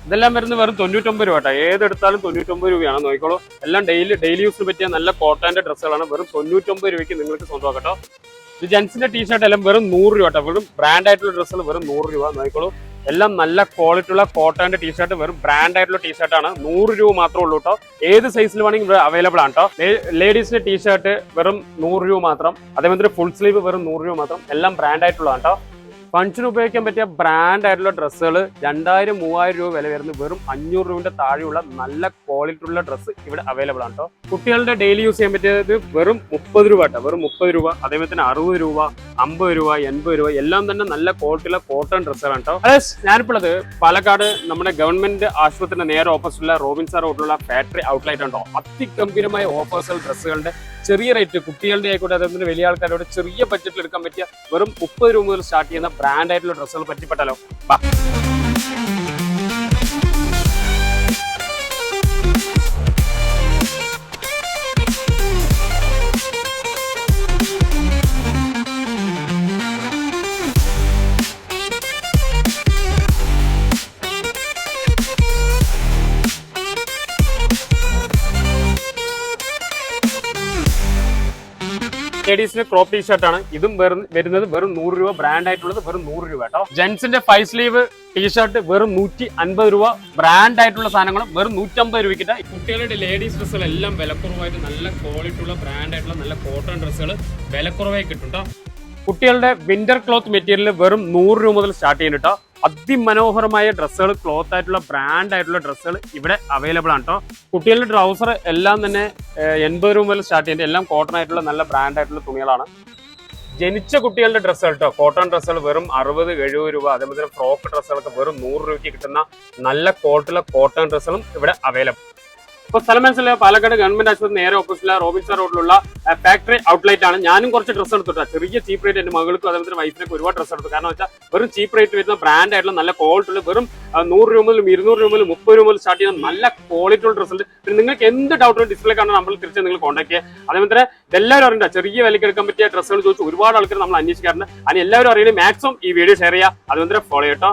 ഇതെല്ലാം വരുന്നത് വെറും 99 രൂപ കേട്ടോ. ഏതെടുത്താലും 99 രൂപയാണ്. നോക്കിക്കോളൂ, എല്ലാം ഡെയിലി യൂസിന് പറ്റിയ നല്ല കോട്ടന്റെ ഡ്രസ്സുകളാണ്. വെറും 99 രൂപയ്ക്ക് നിങ്ങൾക്ക് സ്വന്തമാക്കട്ടോ. ഇത് ജെൻസിന്റെ ടീഷർട്ട് എല്ലാം വെറും 100 രൂപ കേട്ടോ. വെറും ബ്രാൻഡ് ആയിട്ടുള്ള ഡ്രസ്സുകൾ വെറും 100 രൂപ. നോക്കിക്കോളൂ, എല്ലാം നല്ല ക്വാളിറ്റി ഉള്ള കോട്ടന്റെ ടീഷർട്ട്, വെറും ബ്രാൻഡ് ആയിട്ടുള്ള ടീഷർട്ടാണ്. 100 രൂപ മാത്രമേ ഉള്ളൂ കേട്ടോ. ഏത് സൈസിൽ വേണമെങ്കിൽ ഇവിടെ അവൈലബിൾ ആണ് കേട്ടോ. ലേഡീസിന്റെ ടീഷർട്ട് വെറും 100 രൂപ മാത്രം. അതേമാതിരി ഫുൾ സ്ലീവ് വെറും 100 രൂപ മാത്രം. എല്ലാം ബ്രാൻഡ് ആയിട്ടുള്ളതാണ് കേട്ടോ. ഫംഗ്ഷന് ഉപയോഗിക്കാൻ പറ്റിയ ബ്രാൻഡ് ആയിട്ടുള്ള ഡ്രസ്സുകൾ 2000-3000 രൂപ വില വരുന്ന വെറും 500 രൂപയുടെ താഴെയുള്ള നല്ല ക്വാളിറ്റി ഉള്ള ഡ്രസ്സ് ഇവിടെ അവൈലബിൾ ആണ് കേട്ടോ. കുട്ടികളുടെ ഡെയിലി യൂസ് ചെയ്യാൻ പറ്റിയത് വെറും 30 രൂപ കേട്ടോ. വെറും 30 രൂപ. അതേപോലെ തന്നെ 60 രൂപ, 50 രൂപ, 80 രൂപ, എല്ലാം തന്നെ നല്ല ക്വാളിറ്റിയുള്ള കോട്ടൺ ഡ്രസ്സുകളാണ് കേട്ടോ. അതെ, ഞാനിപ്പോൾ ഉള്ളത് പാലക്കാട് നമ്മുടെ ഗവൺമെന്റ് ആശുപത്രിയുടെ നേരെ ഓപ്പോസിറ്റുള്ള റോബിൻസാർ റോഡിലുള്ള ഫാക്ടറി ഔട്ട്ലെറ്റ് ഉണ്ടോ. അതിഗംഭീരമായ ഓഫേഴ്സുകൾ ഡ്രസ്സുകളുടെ ചെറിയ റേറ്റ്, കുട്ടികളുടെ ആയിക്കോട്ടെ അതേപോലെ വലിയ ആൾക്കാരോട് ചെറിയ ബഡ്ജറ്റിൽ എടുക്കാൻ പറ്റിയ വെറും 30 രൂപ മുതൽ സ്റ്റാർട്ട് ചെയ്യുന്ന ബ്രാൻഡ് ആയിട്ടുള്ള ഡ്രസ്സുകൾ പറ്റിപ്പെട്ടാലോ. ലേഡീസിന്റെ ക്രോപ്പ് ടീഷർട്ട് ആണ്. ഇതും വരുന്നത് വെറും 100 രൂപ. ബ്രാൻഡ് ആയിട്ടുള്ളത് വെറും 100 രൂപ കേട്ടോ. ജെൻസിന്റെ 5 സ്ലീവ് ടീഷർട്ട് വെറും 150 രൂപ. ബ്രാൻഡ് ആയിട്ടുള്ള സാധനങ്ങൾ വെറും 150 രൂപയ്ക്കിട്ട്. കുട്ടികളുടെ ലേഡീസ് ഡ്രസ്സുകൾ എല്ലാം വിലക്കുറവായിട്ട് നല്ല ക്വാളിറ്റി ഉള്ള ബ്രാൻഡ് ആയിട്ടുള്ള നല്ല കോട്ടൺ ഡ്രസ്സുകൾ വിലക്കുറവായി കിട്ടും കേട്ടോ. കുട്ടികളുടെ വിന്റർ ക്ലോത്ത് മെറ്റീരിയൽ വെറും 100 രൂപ മുതൽ സ്റ്റാർട്ട് ചെയ്യുന്നു കേട്ടോ. അതിമനോഹരമായ ഡ്രസ്സുകൾ, ക്ലോത്ത് ആയിട്ടുള്ള ബ്രാൻഡ് ആയിട്ടുള്ള ഡ്രസ്സുകൾ ഇവിടെ അവൈലബിൾ ആണ് കേട്ടോ. കുട്ടികളുടെ ട്രൗസർ എല്ലാം തന്നെ 80 രൂപ മുതൽ സ്റ്റാർട്ട് ചെയ്യുന്നത്. എല്ലാം കോട്ടൺ ആയിട്ടുള്ള നല്ല ബ്രാൻഡ് ആയിട്ടുള്ള തുണികളാണ്. ജനിച്ച കുട്ടികളുടെ ഡ്രസ്സുകൾ കേട്ടോ. കോട്ടൺ ഡ്രസ്സുകൾ വെറും 60-70 രൂപ. അതേപോലെ ഫ്രോക്ക് ഡ്രസ്സുകളൊക്കെ വെറും 100 രൂപയ്ക്ക് കിട്ടുന്ന നല്ല ക്വാളിറ്റിയുള്ള കോട്ടൺ ഡ്രസ്സുകളും ഇവിടെ അവൈലബിൾ. ഇപ്പോൾ സ്ഥലം മനസ്സിലായ പാലക്കാട് ഗവൺമെന്റ് ആശുപത്രി നേരെ ഓപ്പോസിറ്റിലെ റോബിൻസാർ റോഡിലുള്ള ഫാക്ടറി ഔട്ട്ലെറ്റ് ആണ്. ഞാനും കുറച്ച് ഡ്രസ്സ് എടുത്തിട്ടാ. ചെറിയ ചീപ്പ് റേറ്റ് എൻ്റെ മകൾക്കും അതേപോലെ വൈഫിനൊക്കെ ഒരുപാട് ഡ്രസ്സ് എടുത്തു. കാരണം വെച്ചാൽ വെറും ചീപ്പ് റേറ്റ് വരുന്ന ബ്രാൻഡ് ആയിട്ടുള്ള നല്ല ക്വാളിറ്റി ഉള്ള വെറും 100 രൂപ മുതൽ 200 രൂപ മുതൽ 30 രൂപ മുതൽ സ്റ്റാർട്ട് ചെയ്യുന്ന നല്ല ക്വാളിറ്റി ഉള്ള ഡ്രസ്സ് ഉണ്ട്. പിന്നെ നിങ്ങൾക്ക് എന്ത് ഡൗട്ടും ഡിസ്പ്ലേ കാണാൻ നമ്മൾ തിരിച്ച് നിങ്ങൾ കോൺടാക്ട് ചെയ്യുക. അതേപോലെ തന്നെ എല്ലാവരും അറിയണ്ട ചെറിയ വിലയ്ക്ക് എടുക്കാൻ പറ്റിയ ഡ്രസ്സുകൾ ചോദിച്ച് ഒരുപാട് ആൾക്കാർ നമ്മൾ അന്വേഷിക്കാറുണ്ട്. അതിന് എല്ലാവരും അറിയുന്നത് മാക്സിമം ഈ വീഡിയോ ഷെയർ ചെയ്യുക. അതുപോലെ ഫോളോ ചെയ്യട്ടോ.